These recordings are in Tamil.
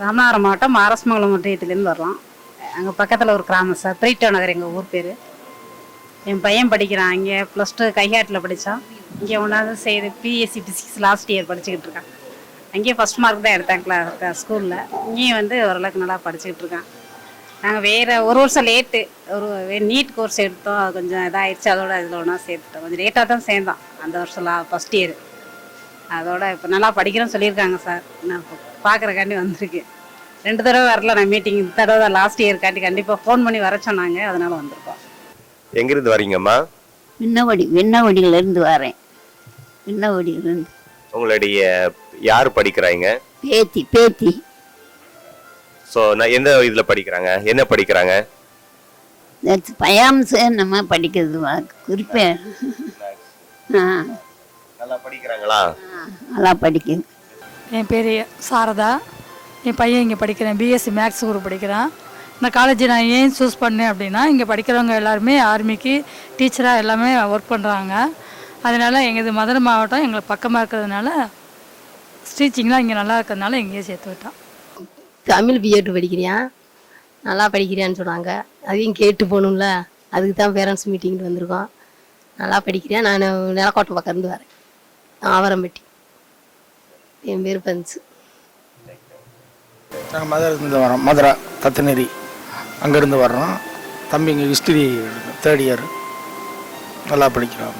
ராமநாதபுரம் மாவட்டம் அரசமங்கலம் ஒன்றியத்துலேருந்து வர்றோம். அங்கே பக்கத்தில் ஒரு கிராமம் சார், பிரீட்டோ நகர் எங்கள் ஊர் பேர். என் பையன் படிக்கிறான் இங்கே, +2 கைகாட்டில் படித்தான். இங்கே ஒன்றாவது செய்து பிஎஸ்சி ஃபிசிக்ஸ் லாஸ்ட் இயர் படிச்சுக்கிட்டு இருக்கான். அங்கேயே ஃபஸ்ட் மார்க் தான் எடுத்தாங்க ஸ்கூலில். இங்கேயும் வந்து ஓரளவுக்கு நல்லா படிச்சுக்கிட்டு இருக்கான். நாங்கள் வேறு ஒரு வருஷம் லேட்டு நீட் கோர்ஸ் எடுத்தோம். அது கொஞ்சம் இதாகிடுச்சு, அதோட இதில் ஒன்றா சேர்த்துட்டோம். கொஞ்சம் லேட்டாக தான் சேர்ந்தான் அந்த வருஷம் ஃபஸ்ட் இயர். அதோட இப்போ நல்லா படிக்கிறேன்னு சொல்லியிருக்காங்க சார். நான் இப்போ பார்க்குறக்காண்டி வந்திருக்கு. 2 தடவை வரல நான் மீட்டிங். இந்த தடவை தான் லாஸ்ட் இயர்க்காண்டி கண்டிப்பாக ஃபோன் பண்ணி வர சொன்னாங்க, அதனால வந்திருக்கோம். எங்கிருந்து வரீங்கம்மா? விண்ணவடியிலேருந்து வரேன். விண்ணவடியிலேருந்து. உங்களுடைய யார் படிக்கிறாங்க? பேத்தி. ஸோ நான் எந்த இதில் படிக்கிறாங்க, என்ன படிக்கிறாங்க? பயாம்ஸ் நம்ம படிக்கிறது குறிப்பேன். நல்லா படிக்கிறாங்களா? நல்லா படிக்குது. என் பேர் சாரதா. என் பையன் இங்கே படிக்கிறேன், பிஎஸ்சி மேக்ஸ் குரூப் படிக்கிறான். இந்த காலேஜ் நான் ஏன் சூஸ் பண்ணேன் அப்படின்னா, இங்கே படிக்கிறவங்க எல்லாருமே ஆர்மிக்கு டீச்சராக எல்லாமே ஒர்க் பண்ணுறாங்க. அதனால் எங்கள் மதுரை மாவட்டம் எங்களுக்கு பக்கமாக இருக்கிறதுனால ஸ்டீச்சிங்லாம் இங்கே நல்லா இருக்கிறதுனால இங்கேயே சேர்த்து விட்டான். தமிழ் பிஎட் படிக்கிறியான், நல்லா படிக்கிறியான்னு சொன்னாங்க. அதையும் கேட்டு போகணும்ல, அதுக்கு தான் பேரண்ட்ஸ் மீட்டிங்கிட்டு வந்திருக்கோம். நல்லா படிக்கிறியா? நான் நிலக்கோட்டை பக்கம் இருந்து வரேன், ஆவரம்பட்டி. என் பேர் பஞ்சு. நாங்கள் மதுரையிலேருந்து வரோம், மதுரை தத்தநெறி அங்கேருந்து வர்றோம். தம்பி இங்கே ஹிஸ்ட்ரி 3rd இயர் நல்லா படிக்கிறான்.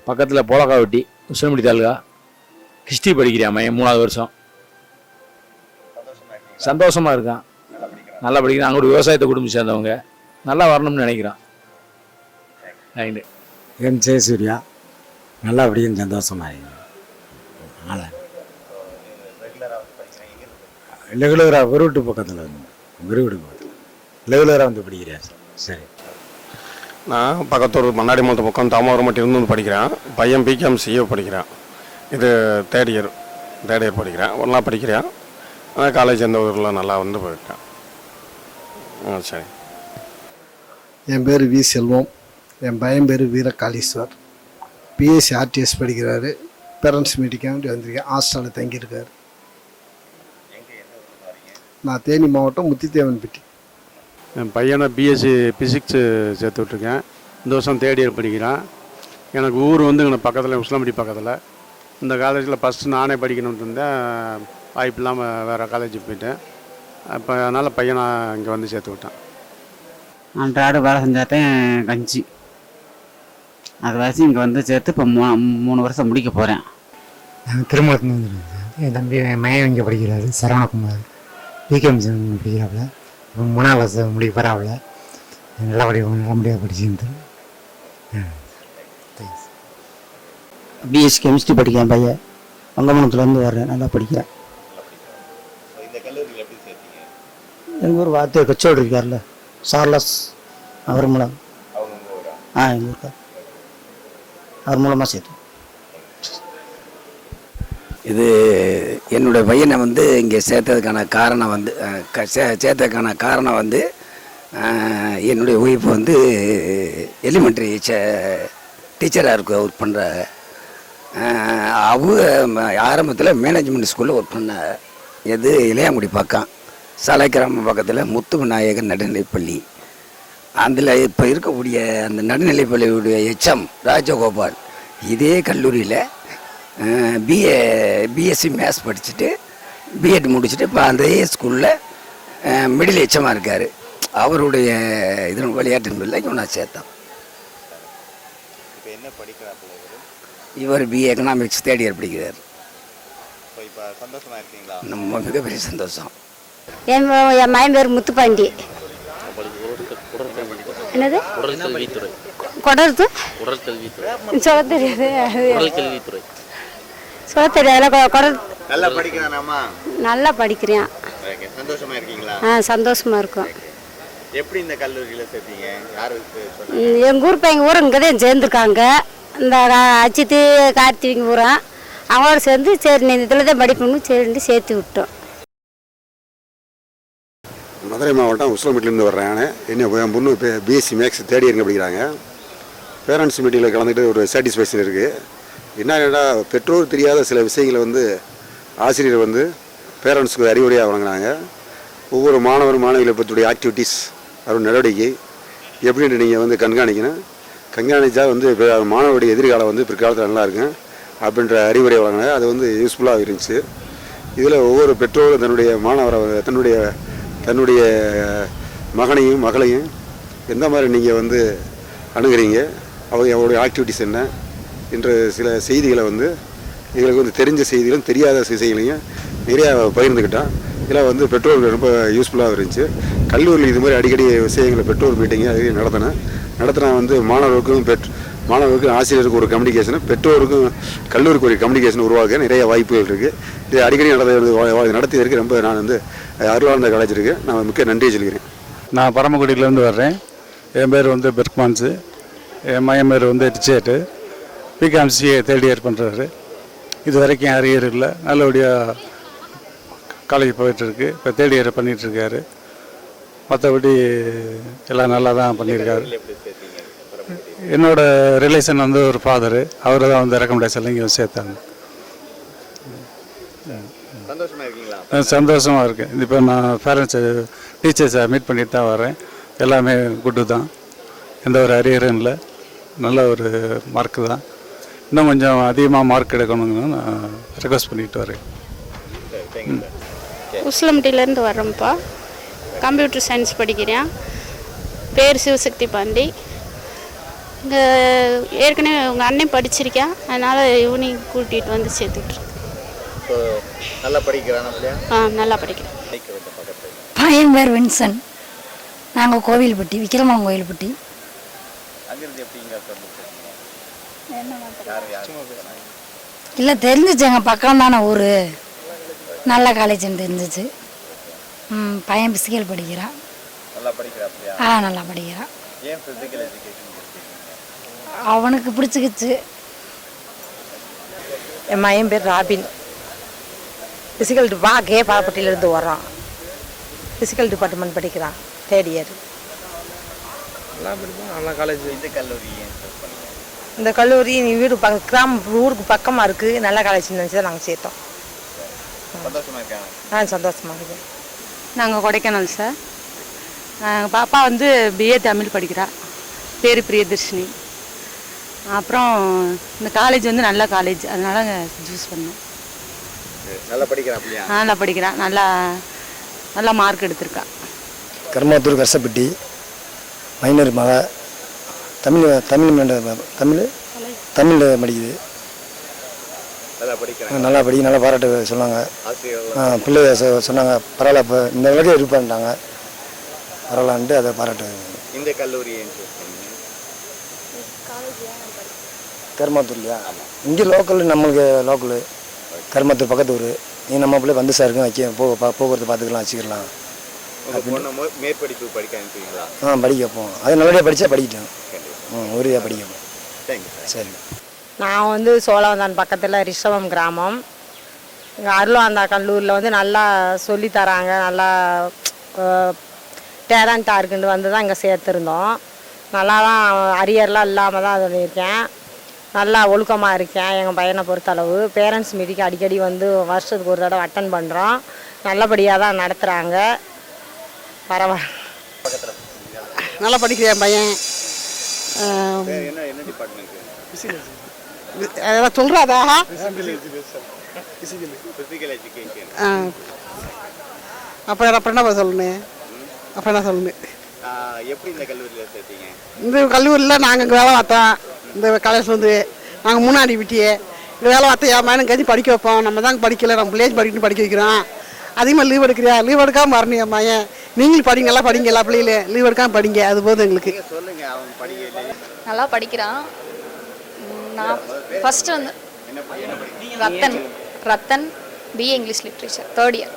பக்கத்தில் போலக்காவட்டி உசிலம்பட்டி தாலுகா ஹிஸ்ட்ரி படிக்கிறான் மையம் 3வது வருஷம். சந்தோஷமாக இருக்கான், நல்லா படிக்கிறான். அங்கே ஒரு விவசாயத்தை குடும்பம் சேர்ந்தவங்க, நல்லா வரணும்னு நினைக்கிறான். St.Xavier நல்லா படிக்கும், சந்தோஷமாக. ரெகுலராக விருட்டு பக்கத்தில் ரெகுலராக வந்து படிக்கிறேன். சரி, நான் பக்கத்தூர் மண்ணாடி மொத்த பக்கம் தாமரமட்டி இருந்து படிக்கிறேன். பையன் பிகாம் சிஏ படிக்கிறான். இது 3rd இயர் படிக்கிறேன். ஒன்றா படிக்கிறேன். ஆனால் காலேஜ் எந்த ஊரில் நல்லா வந்து போயிருக்கேன். சரி. என் பேர் வி செல்வம். என் பையன் பேர் வீரகாளீஸ்வர். பிஎஸ்சி ஆர்டிஎஸ் படிக்கிறாரு. பேரண்ட்ஸ் மீட்டிங்காக வந்திருக்கேன். ஹாஸ்டலில் தங்கியிருக்காரு. நான் தேனி மாவட்டம் முத்தித்தேவன்பட்டி. என் பையனை பிஎஸ்சி ஃபிசிக்ஸு சேர்த்து விட்ருக்கேன். இந்த வருஷம் 3rd இயர் படிக்கிறான். எனக்கு ஊர் வந்து இங்கே பக்கத்தில் உசிலம்பட்டி பக்கத்தில். இந்த காலேஜில் ஃபஸ்ட்டு நானே படிக்கணும்னு இருந்தேன், வாய்ப்பு இல்லாமல் வேறு காலேஜுக்கு போயிட்டேன். அப்போ அதனால் பையனை இங்கே வந்து சேர்த்து விட்டேன். அன்றாட வேலை செஞ்சாட்டேன் கஞ்சி. அது வச்சு இங்கே வந்து சேர்த்து இப்போ 3 வருஷம் முடிக்க போகிறேன். திருமணத்துக்கு வந்துருக்கேன். என் தம்பி மையம் இங்கே படிக்கிறாரு, சரவணகுமார். பிகாம் படிக்கிறாப்புல. 3வது வருஷம் முடிக்க போகிறாப்புல. நல்லபடியாக படிச்சுருந்து. பிஎஸ்சி கெமிஸ்ட்ரி படிக்கிறேன் பையன். வங்கமனத்துலேருந்து வர்றேன், நல்லா படிக்கிறேன். எங்கள் ஊர் வார்த்தை கச்சோடு இருக்கார்ல, சார்லஸ், அவர் மூலம். எங்கள் ஊருக்கார், அவர் மூலமாக சேர்த்து. இது என்னுடைய பையனை வந்து இங்கே சேர்த்ததுக்கான காரணம் வந்து என்னுடைய ஒய்ஃப் வந்து எலிமெண்ட்ரி டீச்சராக ஒர்க் பண்ணுறாங்க. அவங்க ஆரம்பத்தில் மேனேஜ்மெண்ட் ஸ்கூலில் ஒர்க் பண்ண. எது இளையாங்குடி பக்கம் சாலை கிராமம் பக்கத்தில் முத்து விநாயகர் நடுநிலைப்பள்ளி. அதில் இப்போ இருக்கக்கூடிய அந்த நடுநிலைப்பள்ளியுடைய HM ராஜகோபால் இதே கல்லூரியில் பிஎஸ்சி மேத்ஸ் படிச்சுட்டு பிஎட் முடிச்சுட்டு இப்போ அதே ஸ்கூலில் மிடில் HM இருக்கார். அவருடைய இது விளையாட்டு பிள்ளைக்கு நான் சேர்த்தேன். இவர் பிஏ எக்கனாமிக்ஸ் 3rd இயர் படிக்கிறார். நம்ம மிகப்பெரிய சந்தோஷம். என் மகன் பேர் முத்துப்பாண்டி. என்னது? கொடர்த்து சொல்ல தெரியாது. சொல்ல தெரியாது. நல்லா படிக்கிறேன். சந்தோஷமா இருக்கும். எப்படி இந்த கல்லூரியில் சேர்த்தீங்க? எங்கள் ஊர் பையன் ஊர் இங்கே தான் சேர்ந்துருக்காங்க. இந்த அச்சித்து கார்த்திகை ஊரா அவங்களோட சேர்ந்து சரி இதில் தான் படிக்கணும் சரின்னு சேர்த்து விட்டோம். மதுரை மாவட்டம் உசிலம்பட்டிலேருந்து வர்றேன். என் பொண்ணு பிஎஸ்சி மேக்ஸ் 3rd இயர் படிக்கிறாங்க. பேரண்ட்ஸ் மீட்டிங்கில் கலந்துக்கிட்டு ஒரு சாட்டிஸ்ஃபேக்ஷன் இருக்குது. என்னன்னா பெற்றோர் தெரியாத சில விஷயங்களை வந்து ஆசிரியர் வந்து பேரண்ட்ஸுக்கு அறிவுரையாக வழங்கினாங்க. ஒவ்வொரு மாணவர் மாணவிகளை பற்றிய ஆக்டிவிட்டீஸ் அதோட நடவடிக்கை எப்படின்னு நீங்கள் வந்து கண்காணிக்கணும். கண்காணித்தா வந்து மாணவருடைய எதிர்காலம் வந்து பிற்காலத்தில் நல்லா இருக்கும் அப்படின்ற அறிவுரை வழங்கினாங்க. அது வந்து யூஸ்ஃபுல்லாக இருந்துச்சு. இதில் ஒவ்வொரு பெற்றோரும் தன்னுடைய மாணவரை தன்னுடைய மகனையும் மகளையும் எந்த மாதிரி நீங்கள் வந்து அணுகிறீங்க, அவருடைய ஆக்டிவிட்டீஸ் என்ன என்ற சில செய்திகளை வந்து எங்களுக்கு வந்து தெரிஞ்ச செய்திகளும் தெரியாத செய்திகளையும் நிறையா பகிர்ந்துக்கிட்டோம். இதெல்லாம் வந்து பெற்றோர்கள் ரொம்ப யூஸ்ஃபுல்லாக இருந்துச்சு. கல்லூரியில் இது மாதிரி அடிக்கடி விஷயங்களை பெற்றோர் மீட்டிங்கு அது நடத்தினா வந்து மாணவருக்கும் ஆசிரியருக்கும் ஒரு கம்யூனிகேஷனும் பெற்றோருக்கும் கல்லூரிக்கு ஒரு கம்யூனிகேஷன் உருவாக்க நிறைய வாய்ப்புகள் இருக்குது. இது அடிக்கடி நடத்தியதற்கு ரொம்ப நான் வந்து அருளானந்த காலேஜருக்கு நான் மிக்க நன்றி சொல்கிறேன். நான் பரமக்குடியிலேருந்து வர்றேன். என் பேர் வந்து பெர்க்மான்ஸு. என் மகன் பேர் வந்து ரிச்சர்டு. பிகாம்சிஏ தேர்ட் இயர் பண்ணுறாரு. இது வரைக்கும் அரியர் இல்லை. நல்லபடியாக காலேஜ் போயிட்டுருக்கு. இப்போ தேர்ட் இயர் பண்ணிகிட்ருக்காரு. மற்றபடி எல்லாம் நல்லா தான் பண்ணியிருக்காரு. என்னோட ரிலேஷன் வந்து ஒரு ஃபாதரு, அவர் தான் வந்து ரெக்கமெண்டேஷன்ல இங்கே சேர்த்தாங்க. சந்தோஷமாக இருக்குது. இப்போ நான் பேரண்ட்ஸு டீச்சர்ஸை மீட் பண்ணிட்டு தான் வரேன். எல்லாமே குட்டு தான், எந்த ஒரு அரியரும் இல்லை. நல்ல ஒரு மார்க்கு தான். இன்னும் கொஞ்சம் அதிகமாக மார்க் எடுக்கணும்னு நான் ரெக்வஸ்ட் பண்ணிட்டு வரேன். உசிலம்பட்டியிலேருந்து வர்றோம்ப்பா. கம்ப்யூட்டர் சயின்ஸ் படிக்கிறேன். பேர் சிவசக்தி பாண்டி. இங்கே ஏற்கனவே உங்கள் அண்ணன் படிச்சிருக்கேன், அதனால் இவனையும் கூட்டிகிட்டு வந்து சேர்த்துட்ருக்கேன். நல்லா படிக்கிறான். நல்லா படிக்கிறேன். பையன் பேர் வின்சன். நாங்கள் கோவில்பட்டி, விக்கிரமலம் கோவில்பட்டி. இல்லை தெரிஞ்சிச்சு, எங்கள் பக்கம் தானே ஊர். நல்ல காலேஜ்னு தெரிஞ்சிச்சு. பையன் பிசிக்கல் படிக்கிறான். நல்லா படிக்கிறான். அவனுக்கு பிடிச்சிக்கிச்சு. என் மகன் பேர் ராபின். ஃபிசிக்கல் பாப்பட்டியிலேருந்து வர்றான். ஃபிசிக்கல் டிபார்ட்மெண்ட் படிக்கிறான், தேர்ட் இயர். நல்லா படிப்பான், நல்லா காலேஜ். இந்த கல்லூரி வீடு ஊருக்கு பக்கமாக இருக்குது. நல்ல காலேஜ்னு நினச்சி தான் நாங்கள் சேர்த்தோம். சந்தோஷமாக இருக்கேன். நாங்கள் கொடைக்கானல் சார். எங்கள் பாப்பா வந்து பிஏ தமிழ் படிக்கிறா. பேர் பிரியதர்ஷினி. அப்புறம் இந்த காலேஜ் வந்து நல்ல காலேஜ், அதனால சூஸ் பண்ணோம். நல்லா படிக்கிறான். நல்லா படிக்கிறான். நல்லா மார்க் எடுத்திருக்கா. கருமாத்தூர் கரசப்பட்டி மைனர் மக. தமிழ் படிக்குது. நல்லா படி, நல்லா பாராட்டு சொன்னாங்க. பிள்ளைய சொன்னாங்க பரவாயில்ல, இப்போ இந்த வரைக்கும் இருப்பான்ட்டாங்க. பரவாயில்லான்ட்டு அதை பாராட்டு. இந்த கல்லூரி கருமாத்தூர்லையா? இங்கே லோக்கல், நம்மளுக்கு லோக்கலு கருமாத்தூர் பக்கத்து ஊர். நீ நம்ம பிள்ளை வந்து சார் இருக்கும் போக்குவரத்து பார்த்துக்கலாம், வச்சுக்கலாம். மேற்படிப்பு படிக்க அனுப்புவீங்களா? படிக்க வைப்போம். அது நல்லபடியாக படித்தா படிக்கிட்டோம். உறுதியாக படிக்கணும். சரி. நான் வந்து சோழவந்தான் பக்கத்தில் ரிஷபம் கிராமம். இங்கே அருள் அனந்தார் கல்லூரியில் வந்து நல்லா சொல்லி தராங்க. நல்லா டேலண்ட்டாக இருக்குன்னு வந்து தான் இங்கே சேர்த்துருந்தோம். நல்லா தான் அரியர்லாம் இல்லாமல் தான் சொல்லியிருக்கேன். நல்லா ஒழுக்கமாக இருக்கேன். எங்கள் பையனை பொறுத்தளவு பேரண்ட்ஸ் மீட்டிங் அடிக்கடி வந்து வருஷத்துக்கு ஒரு தடவை அட்டன் பண்ணுறோம். நல்லபடியாக தான் நடத்துகிறாங்க. பரவாயில்ல, நல்லா படிக்கிறேன் பையன். அதெல்லாம் சொல்கிறாதா? அப்புறம் என்ன சொல்லணும்? எப்படி இந்த கல்லூரியில் சேர்த்தீங்க? இந்த கல்லூரியில் நாங்கள் இங்கே வேலை பார்த்தோம். இந்த காலேஜ் வந்து நாங்கள் முன்னாடி விட்டியே இங்கே வேலை பார்த்தோம். என் மகனும் கஞ்சி படிக்க வைப்போம். நம்ம தான் படிக்கல, நம்ம பிள்ளைங்க படிக்கணும், படிக்க வைக்கிறோம். அதிகமாக லீவ் எடுக்கிறியா? லீவ் எடுக்காமல் வரணும். என் மகன் நீங்களும் படிங்க, படிங்க, எல்லா பிள்ளைகளே லீவ் எடுக்காமல் படிங்க. அது போதும் எங்களுக்கு. நல்லா படிக்கிறான். நான் ஃபஸ்ட்டு வந்து Rathan BA English literature third year.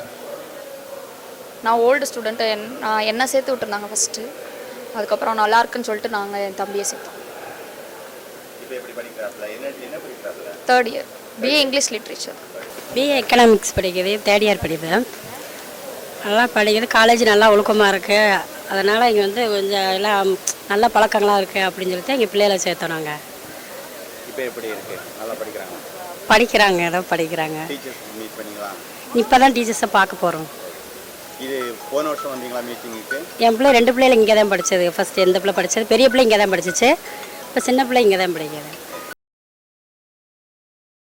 நான் ஓல்டு ஸ்டூடெண்ட்டு. நான் என்ன சேர்த்து விட்டுருந்தாங்க ஃபஸ்ட்டு. அதுக்கப்புறம் நல்லா இருக்குன்னு சொல்லிட்டு நாங்கள் என் தம்பியை சேர்த்தோம். Third year BA English literature. BA economics படிக்கிறது, தேர்ட் இயர் படிப்பேன். நல்லா படிக்கிறது. காலேஜ் நல்லா ஒழுக்கமாக இருக்குது. அதனால் இங்கே வந்து கொஞ்சம் எல்லாம் நல்ல பழக்கங்களாக இருக்குது அப்படின்னு சொல்லிட்டு எங்கள் பிள்ளைகளை சேர்த்தோம் நாங்கள். படிப்பு எப்படி இருக்கு? நல்லா படிக்கிறாங்க? படிக்கிறாங்க, ஏதோ படிக்கிறாங்க. டீச்சர்ஸ் மீட் பண்ணீங்களா? இப்போ தான் டீச்சர்ஸை பார்க்க போகிறோம். இது போன வருஷம் வந்தீங்களா மீட்டிங்குக்கு? என் பிள்ளை 2 பிள்ளைகள் இங்கே தான் படித்தது. ஃபஸ்ட்டு எந்த பிள்ளை படித்தது, பெரிய பிள்ளை இங்கே தான் படிச்சிச்சு. இப்போ சின்ன பிள்ளை இங்கே தான் படிக்கிறது.